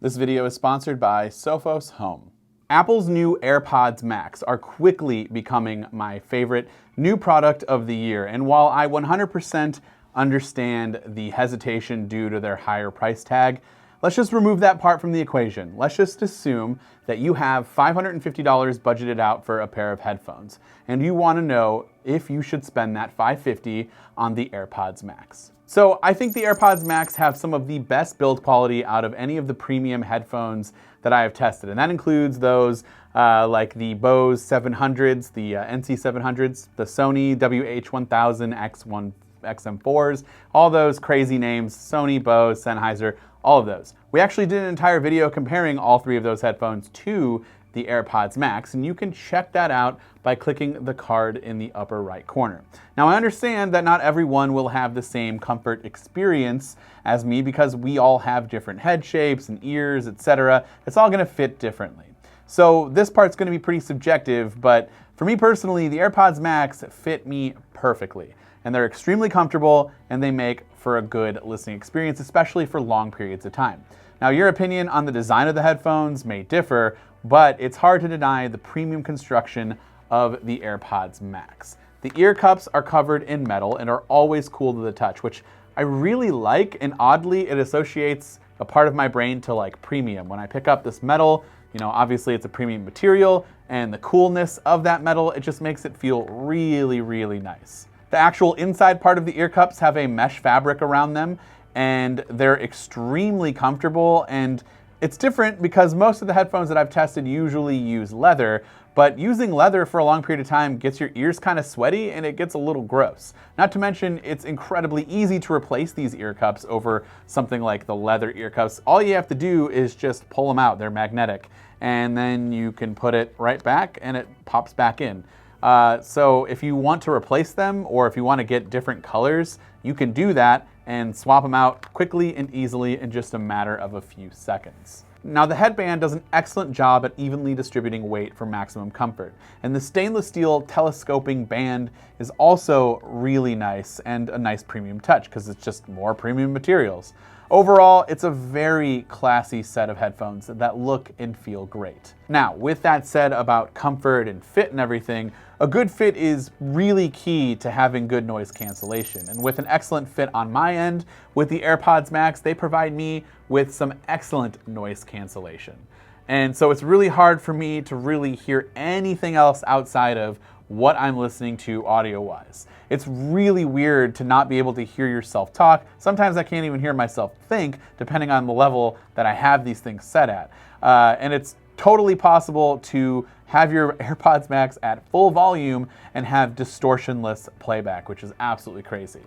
This video is sponsored by Sophos Home. Apple's new AirPods Max are quickly becoming my favorite new product of the year. And while I 100% understand the hesitation due to their higher price tag, let's just remove that part from the equation. Let's just assume that you have $550 budgeted out for a pair of headphones, and you want to know if you should spend that $550 on the AirPods Max. So I think the AirPods Max have some of the best build quality out of any of the premium headphones that I have tested. And that includes those like the Bose 700s, the NC 700s, the Sony WH-1000 X1 XM4s, all those crazy names, Sony, Bose, Sennheiser, all of those. We actually did an entire video comparing all three of those headphones to the AirPods Max, and you can check that out by clicking the card in the upper right corner. Now, I understand that not everyone will have the same comfort experience as me because we all have different head shapes and ears, etc. It's all going to fit differently. So this part's going to be pretty subjective, but for me personally, the AirPods Max fit me perfectly. And they're extremely comfortable, and they make for a good listening experience, especially for long periods of time. Now, your opinion on the design of the headphones may differ, but it's hard to deny the premium construction of the AirPods Max. The ear cups are covered in metal and are always cool to the touch, which I really like, and oddly, it associates a part of my brain to like premium. When I pick up this metal, you know, obviously it's a premium material, and the coolness of that metal, it just makes it feel really, really nice. The actual inside part of the ear cups have a mesh fabric around them, and they're extremely comfortable, and it's different because most of the headphones that I've tested usually use leather, but using leather for a long period of time gets your ears kind of sweaty and it gets a little gross. Not to mention, it's incredibly easy to replace these ear cups over something like the leather ear cups. All you have to do is just pull them out, they're magnetic, and then you can put it right back and it pops back in. So if you want to replace them, or if you want to get different colors, you can do that and swap them out quickly and easily in just a matter of a few seconds. Now, the headband does an excellent job at evenly distributing weight for maximum comfort, and the stainless steel telescoping band is also really nice and a nice premium touch because it's just more premium materials. Overall, it's a very classy set of headphones that look and feel great. Now, with that said about comfort and fit and everything, a good fit is really key to having good noise cancellation. And with an excellent fit on my end, with the AirPods Max, they provide me with some excellent noise cancellation. And so it's really hard for me to really hear anything else outside of what I'm listening to audio-wise. It's really weird to not be able to hear yourself talk. Sometimes I can't even hear myself think, depending on the level that I have these things set at. And it's totally possible to have your AirPods Max at full volume and have distortionless playback, which is absolutely crazy.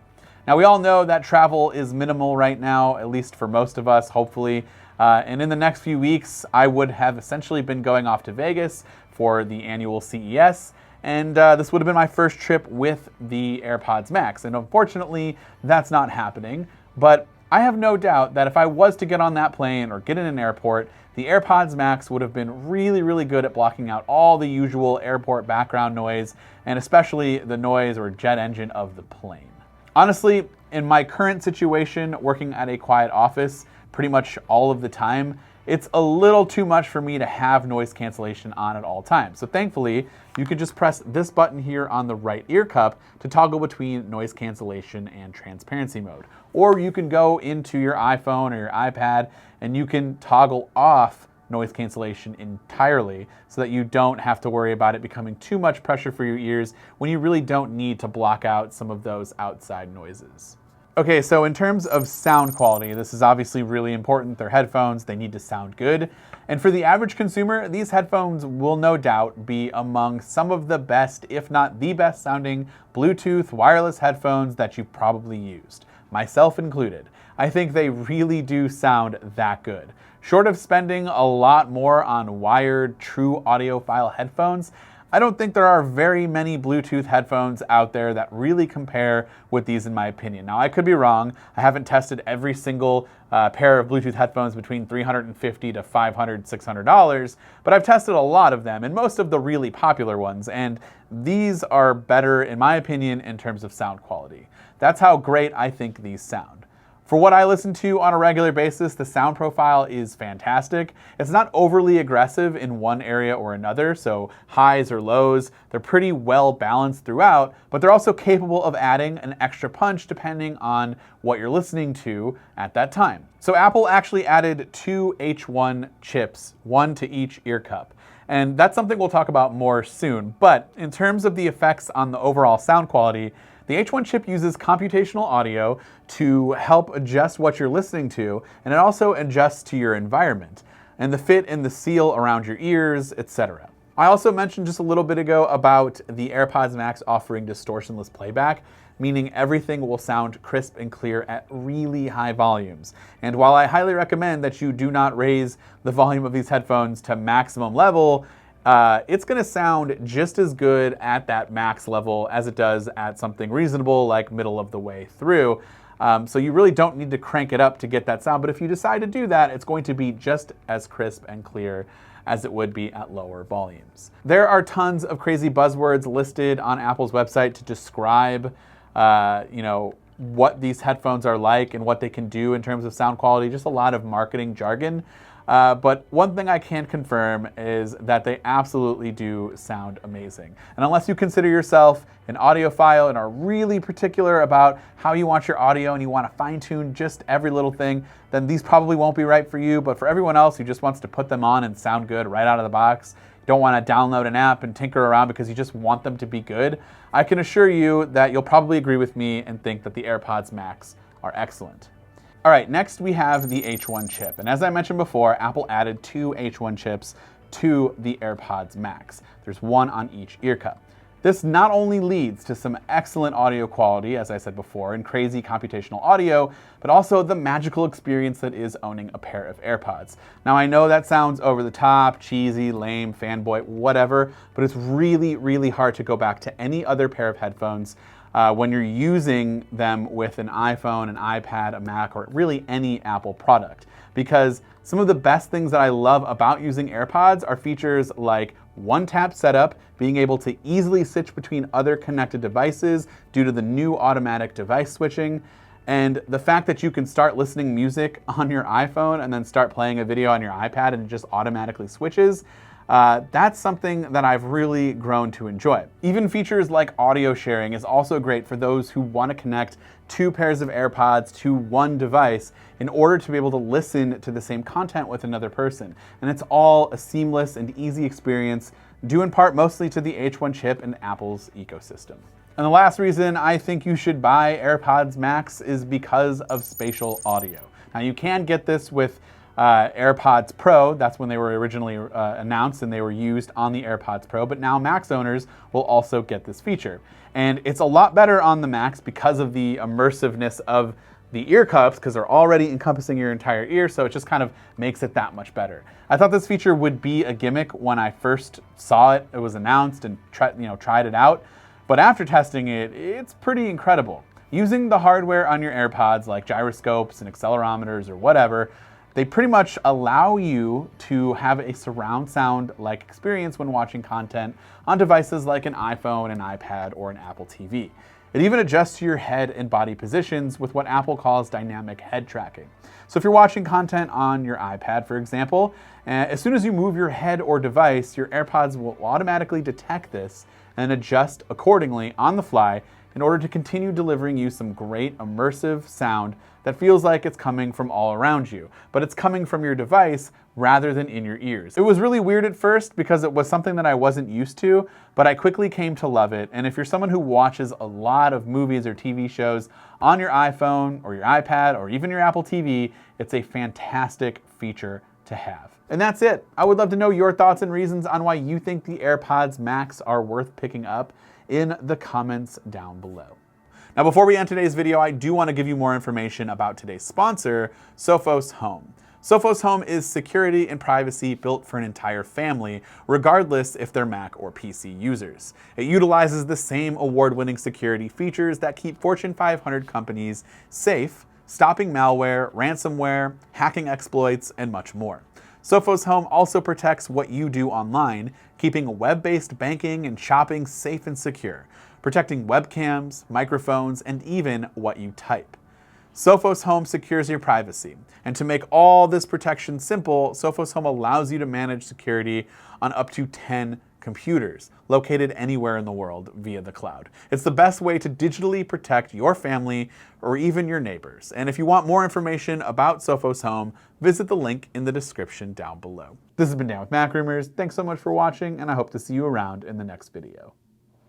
Now, we all know that travel is minimal right now, at least for most of us, hopefully. And in the next few weeks, I would have essentially been going off to Vegas for the annual CES. And this would have been my first trip with the AirPods Max. And unfortunately, that's not happening. But I have no doubt that if I was to get on that plane or get in an airport, the AirPods Max would have been really, really good at blocking out all the usual airport background noise, and especially the noise or jet engine of the plane. Honestly, in my current situation, working at a quiet office pretty much all of the time, it's a little too much for me to have noise cancellation on at all times. So thankfully, you can just press this button here on the right ear cup to toggle between noise cancellation and transparency mode. Or you can go into your iPhone or your iPad and you can toggle off noise cancellation entirely so that you don't have to worry about it becoming too much pressure for your ears when you really don't need to block out some of those outside noises. Okay, so in terms of sound quality, this is obviously really important. They're headphones, they need to sound good. And for the average consumer, these headphones will no doubt be among some of the best, if not the best sounding Bluetooth wireless headphones that you've probably used, myself included. I think they really do sound that good. Short of spending a lot more on wired, true audiophile headphones, I don't think there are very many Bluetooth headphones out there that really compare with these in my opinion. Now, I could be wrong. I haven't tested every single pair of Bluetooth headphones between $350 to $500, $600, but I've tested a lot of them and most of the really popular ones, and these are better in my opinion in terms of sound quality. That's how great I think these sound. For what I listen to on a regular basis, the sound profile is fantastic. It's not overly aggressive in one area or another, so highs or lows. They're pretty well balanced throughout, but they're also capable of adding an extra punch depending on what you're listening to at that time. So Apple actually added 2 H1 chips, one to each ear cup. And that's something we'll talk about more soon. But in terms of the effects on the overall sound quality, the H1 chip uses computational audio to help adjust what you're listening to, and it also adjusts to your environment and the fit and the seal around your ears, etc. I also mentioned just a little bit ago about the AirPods Max offering distortionless playback, meaning everything will sound crisp and clear at really high volumes. And while I highly recommend that you do not raise the volume of these headphones to maximum level, it's going to sound just as good at that max level as it does at something reasonable like middle of the way through. So you really don't need to crank it up to get that sound, but if you decide to do that, it's going to be just as crisp and clear as it would be at lower volumes. There are tons of crazy buzzwords listed on Apple's website to describe what these headphones are like and what they can do in terms of sound quality, just a lot of marketing jargon. But one thing I can confirm is that they absolutely do sound amazing. And unless you consider yourself an audiophile and are really particular about how you want your audio and you want to fine-tune just every little thing, then these probably won't be right for you. But for everyone else who just wants to put them on and sound good right out of the box, you don't want to download an app and tinker around because you just want them to be good, I can assure you that you'll probably agree with me and think that the AirPods Max are excellent. All right, next we have the H1 chip. And as I mentioned before, Apple added 2 H1 chips to the AirPods Max. There's one on each ear cup. This not only leads to some excellent audio quality, as I said before, and crazy computational audio, but also the magical experience that is owning a pair of AirPods. Now I know that sounds over the top, cheesy, lame, fanboy, whatever, but it's really, really hard to go back to any other pair of headphones when you're using them with an iPhone, an iPad, a Mac, or really any Apple product. Because some of the best things that I love about using AirPods are features like one-tap setup, being able to easily switch between other connected devices due to the new automatic device switching, and the fact that you can start listening music on your iPhone and then start playing a video on your iPad and it just automatically switches. That's something that I've really grown to enjoy. Even features like audio sharing is also great for those who want to connect 2 pairs of AirPods to one device in order to be able to listen to the same content with another person. And it's all a seamless and easy experience, due in part mostly to the H1 chip and Apple's ecosystem. And the last reason I think you should buy AirPods Max is because of spatial audio. Now you can get this with AirPods Pro. That's when they were originally announced and they were used on the AirPods Pro, but now Max owners will also get this feature. And it's a lot better on the Max because of the immersiveness of the ear cups, because they're already encompassing your entire ear, so it just kind of makes it that much better. I thought this feature would be a gimmick when I first saw it. It was announced and tried it out, but after testing it, it's pretty incredible. Using the hardware on your AirPods, like gyroscopes and accelerometers or whatever, they pretty much allow you to have a surround sound-like experience when watching content on devices like an iPhone, an iPad, or an Apple TV. It even adjusts to your head and body positions with what Apple calls dynamic head tracking. So if you're watching content on your iPad, for example, as soon as you move your head or device, your AirPods will automatically detect this and adjust accordingly on the fly in order to continue delivering you some great immersive sound that feels like it's coming from all around you, but it's coming from your device rather than in your ears. It was really weird at first because it was something that I wasn't used to, but I quickly came to love it. And if you're someone who watches a lot of movies or TV shows on your iPhone or your iPad or even your Apple TV, it's a fantastic feature to have. And that's it. I would love to know your thoughts and reasons on why you think the AirPods Max are worth picking up in the comments down below. Now, before we end today's video, I do want to give you more information about today's sponsor, Sophos Home. Sophos Home is security and privacy built for an entire family, regardless if they're Mac or PC users. It utilizes the same award-winning security features that keep Fortune 500 companies safe, stopping malware, ransomware, hacking exploits, and much more. Sophos Home also protects what you do online, keeping web-based banking and shopping safe and secure, protecting webcams, microphones, and even what you type. Sophos Home secures your privacy. And to make all this protection simple, Sophos Home allows you to manage security on up to 10 computers, located anywhere in the world via the cloud. It's the best way to digitally protect your family or even your neighbors. And if you want more information about Sophos Home, visit the link in the description down below. This has been Dan with MacRumors. Thanks so much for watching, and I hope to see you around in the next video.